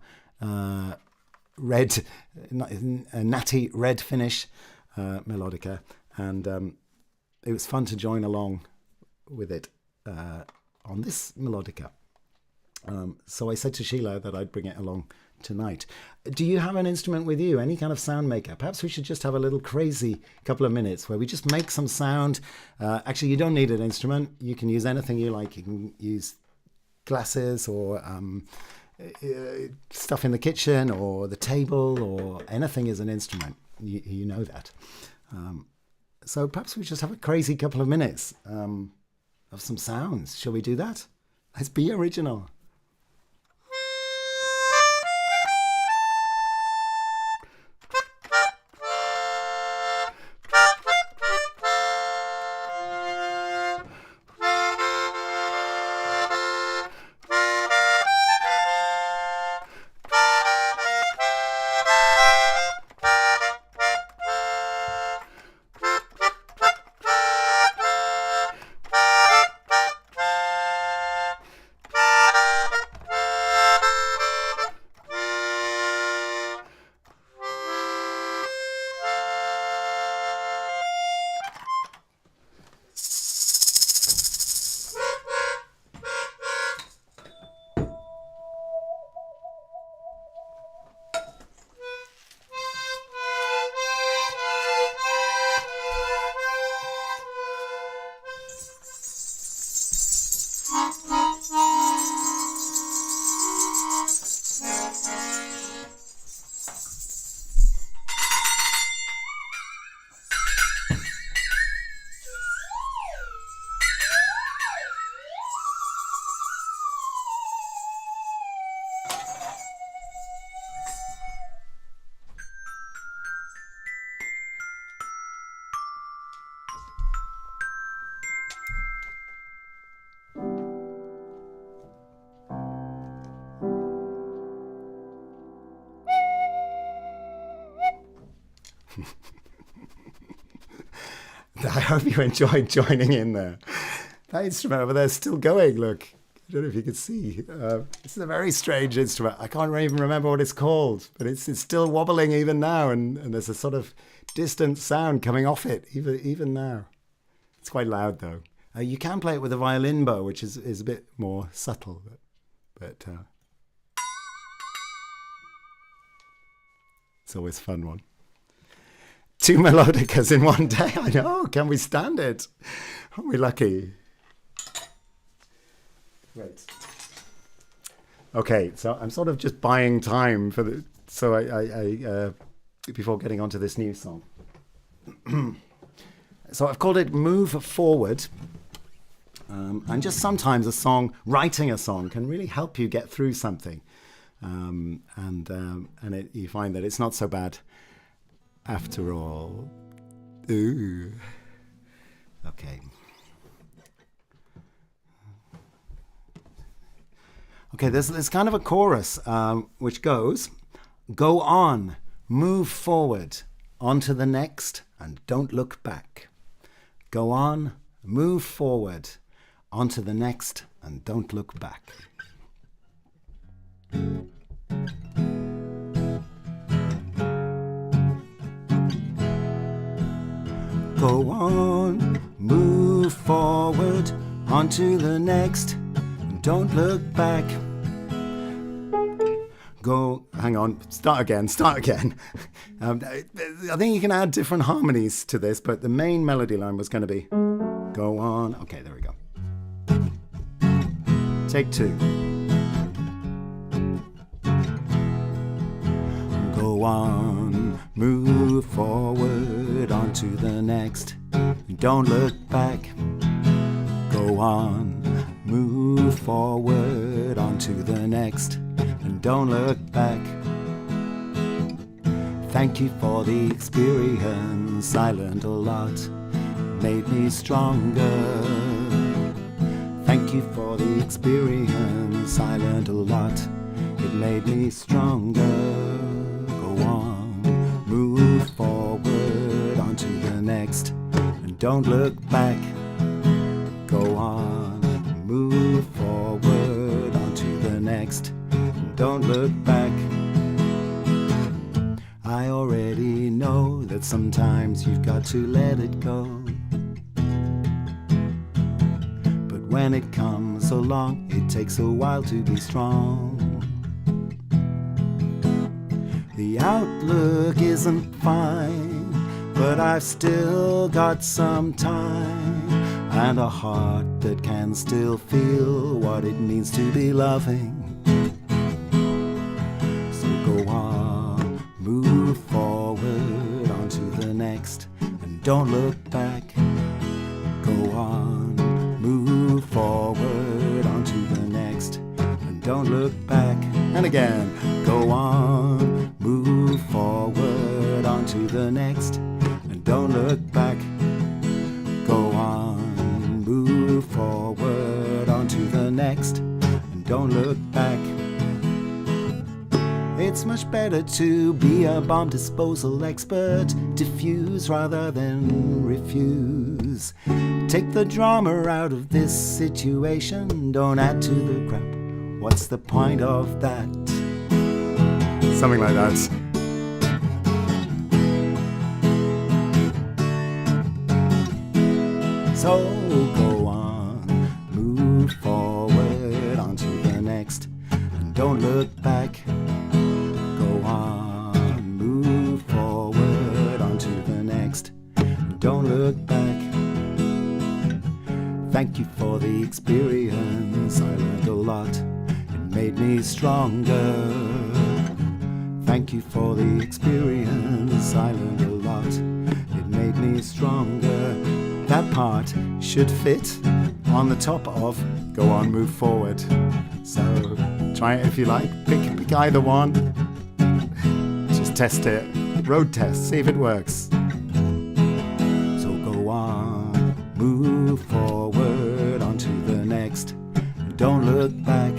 red, a natty red finish melodica. And it was fun to join along with it on this melodica. So I said to Sheila that I'd bring it along tonight. Do you have an instrument with you? Any kind of sound maker? Perhaps we should just have a little crazy couple of minutes where we just make some sound. Actually, you don't need an instrument. You can use anything you like. You can use glasses or stuff in the kitchen or the table, or anything is an instrument. You know that. So perhaps we just have a crazy couple of minutes of some sounds. Shall we do that? Let's be original. I hope you enjoyed joining in there. That instrument over there is still going, look. I don't know if you can see. This is a very strange instrument. I can't even remember what it's called, but it's still wobbling even now, and there's a sort of distant sound coming off it, even now. It's quite loud, though. You can play it with a violin bow, which is a bit more subtle, but it's always a fun one. 2 melodicas in one day. I know. Can we stand it? Aren't we lucky? Great. Okay, so I'm sort of just buying time for the. So I before getting onto this new song. So I've called it "Move Forward," and just sometimes writing a song can really help you get through something, and you find that it's not so bad. After all. Ooh. Okay. Okay, there's kind of a chorus which goes, go on, move forward, on to the next, and don't look back. Go on, move forward, on to the next, and don't look back. Go on, move forward, on to the next, and don't look back. Hang on, start again. I think you can add different harmonies to this, but the main melody line was going to be, go on. Okay, there we go. Take 2. Go on, move forward, on to the next, don't look back. Go on, move forward, on to the next, and don't look back. Thank you for the experience, I learned a lot, made me stronger. Thank you for the experience, I learned a lot, it made me stronger. Go on, move forward, on to the next, and don't look back. Go on, move forward, on to the next, and don't look back. I already know that sometimes you've got to let it go, but when it comes along, it takes a while to be strong. The outlook isn't fine, but I've still got some time, and a heart that can still feel what it means to be loving. So go on, move forward, on to the next, and don't look back. Go on, move forward, on to the next, and don't look back. And again, go on, move forward, on to the next, and don't look back. Go on, move forward, on to the next, and don't look back. It's much better to be a bomb disposal expert, diffuse rather than refuse. Take the drama out of this situation, don't add to the crap. What's the point of that? Something like that. So go on, move forward, on to the next, and don't look back. Go on, move forward, on to the next, and don't look back. Thank you for the experience, I learned a lot, it made me stronger. Thank you for the experience, I learned a lot, it made me stronger. That part should fit on the top of go on, move forward. So try it if you like, pick either one. Just test it, road test, see if it works. So go on, move forward, on to the next, and don't look back.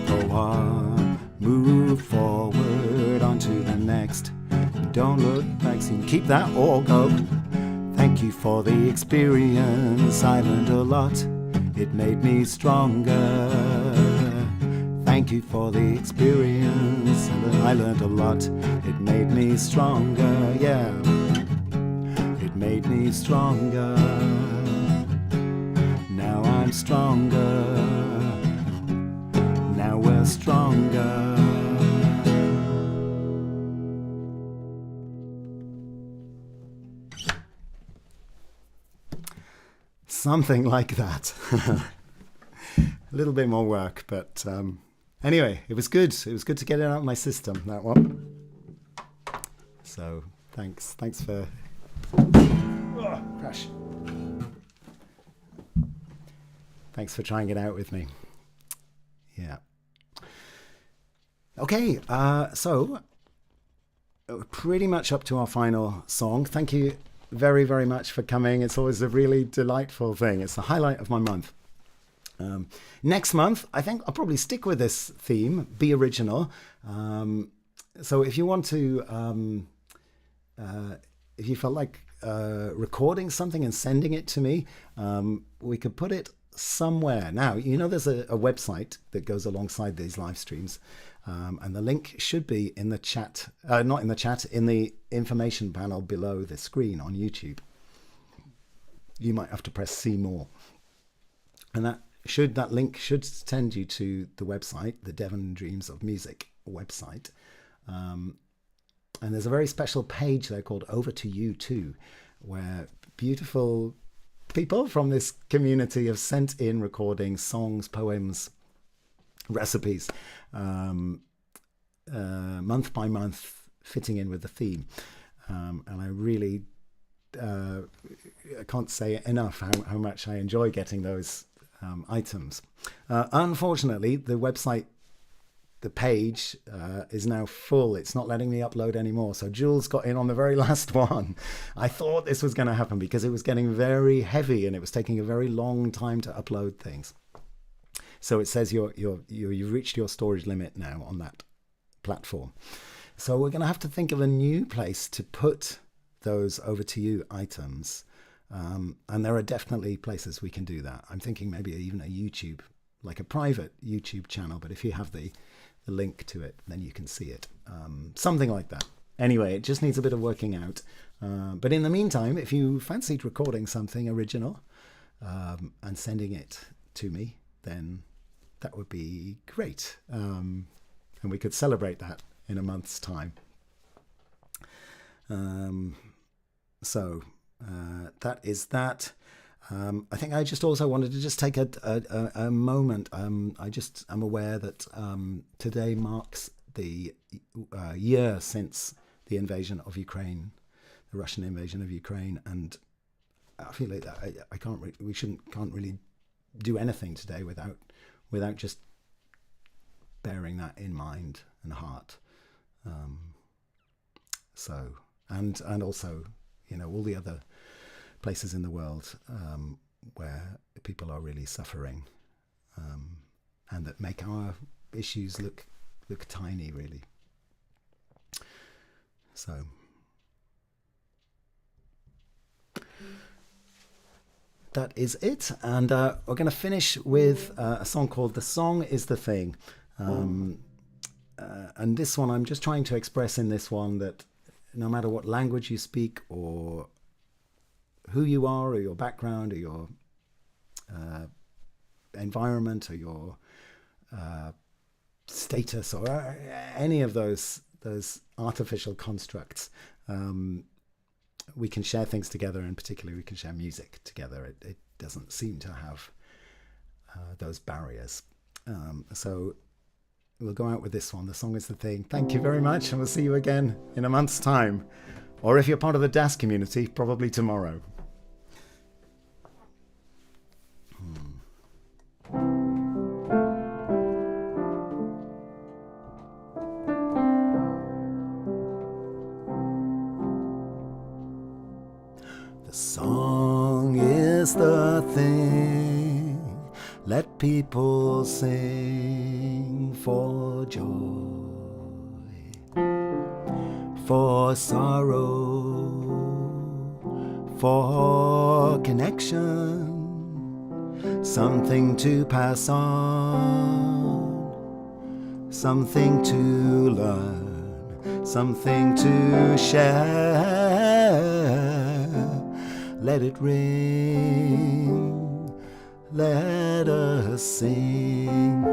Go on, move forward, on to the next, and don't look back. So you can keep that or go. Thank Thank you for the experience, I learned a lot, it made me stronger. Thank you for the experience, I learned a lot, it made me stronger, yeah. It made me stronger. Now I'm stronger. Now we're stronger. Something like that. A little bit more work, but anyway, it was good. It was good to get it out of my system, that one. So thanks for crash. Thanks for trying it out with me. Yeah. Okay, so we're pretty much up to our final song. Thank you very, very much for coming. It's always a really delightful thing. It's the highlight of my month. Next month, I think I'll probably stick with this theme, be original. So if you want to, if you felt like recording something and sending it to me, we could put it somewhere. Now, you know, there's a website that goes alongside these live streams, and the link should be in the chat, not in the chat, in the information panel below the screen on YouTube. You might have to press see more, and that link should send you to the website, the Devon Dreams of Music website. And there's a very special page there called Over to You Too, where beautiful people from this community have sent in recordings, songs, poems, recipes, month by month, fitting in with the theme. And I really I can't say enough how much I enjoy getting those items. Unfortunately, the website, the page is now full. It's not letting me upload anymore. So Jules got in on the very last one. I thought this was going to happen because it was getting very heavy and it was taking a very long time to upload things. So it says you've reached your storage limit now on that platform. So we're going to have to think of a new place to put those Over to You items. And there are definitely places we can do that. I'm thinking maybe even a YouTube, like a private YouTube channel. But if you have the link to it, then you can see it. Something like that. Anyway, it just needs a bit of working out. But in the meantime, if you fancied recording something original and sending it to me, then that would be great. And we could celebrate that in a month's time. So that is that. I think I just also wanted to just take a moment. I'm aware that today marks the year since the invasion of Ukraine, the Russian invasion of Ukraine, and I feel like that we can't really do anything today without just bearing that in mind and heart. So and also, you know, all the other places in the world where people are really suffering, and that make our issues look tiny, really. So that is it, and we're going to finish with a song called "The Song Is the Thing," and this one I'm just trying to express in this one that no matter what language you speak or who you are or your background or your environment or your status or any of those artificial constructs, we can share things together, and particularly we can share music together. It doesn't seem to have those barriers. So we'll go out with this one. The Song Is the Thing. Thank you very much, and we'll see you again in a month's time. Or if you're part of the DAS community, probably tomorrow. The song is the thing, let people sing for joy, for sorrow, for connection, something to pass on, something to learn, something to share. Let it ring, let us sing.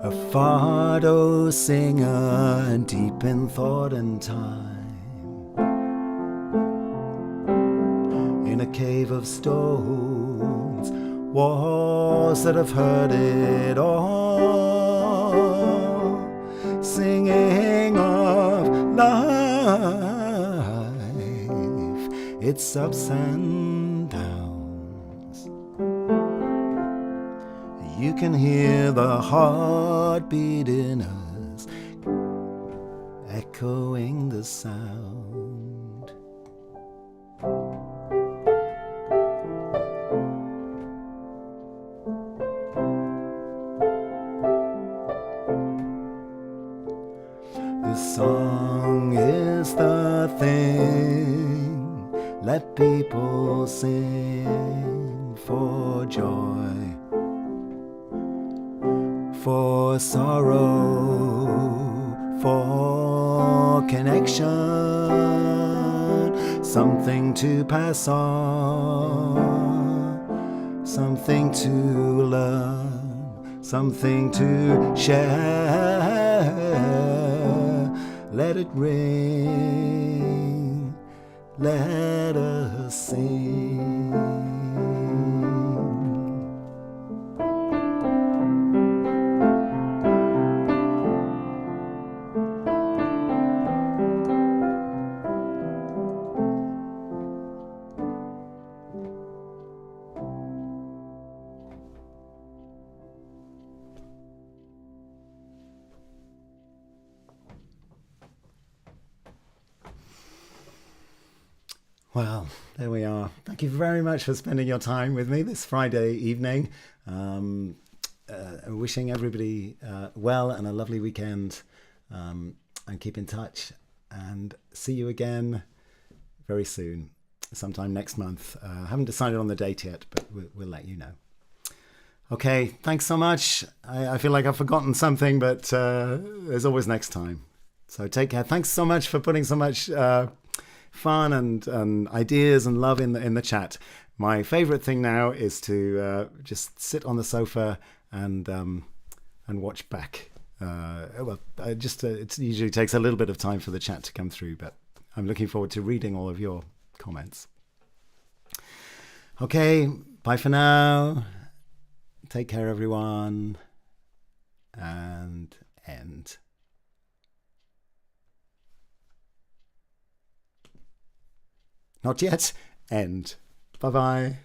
A fado singer deep in thought and time, in a cave of stones, walls that have heard it all, singing of life, its ups and downs. You can hear the heartbeat in us, echoing the sound. The song is the thing, let people sing for joy, for sorrow, for connection, something to pass on, something to learn, something to share. Let it ring, let us sing. Well, there we are. Thank you very much for spending your time with me this Friday evening. Wishing everybody well and a lovely weekend, and keep in touch, and see you again very soon, sometime next month. I haven't decided on the date yet, but we'll let you know. Okay, thanks so much. I feel like I've forgotten something, but there's always next time. So take care. Thanks so much for putting so much fun and ideas and love in the chat. My favorite thing now is to just sit on the sofa and watch back. It usually takes a little bit of time for the chat to come through, but I'm looking forward to reading all of your comments. Okay, bye for now. Take care, everyone, and end. Not yet. End. Bye-bye.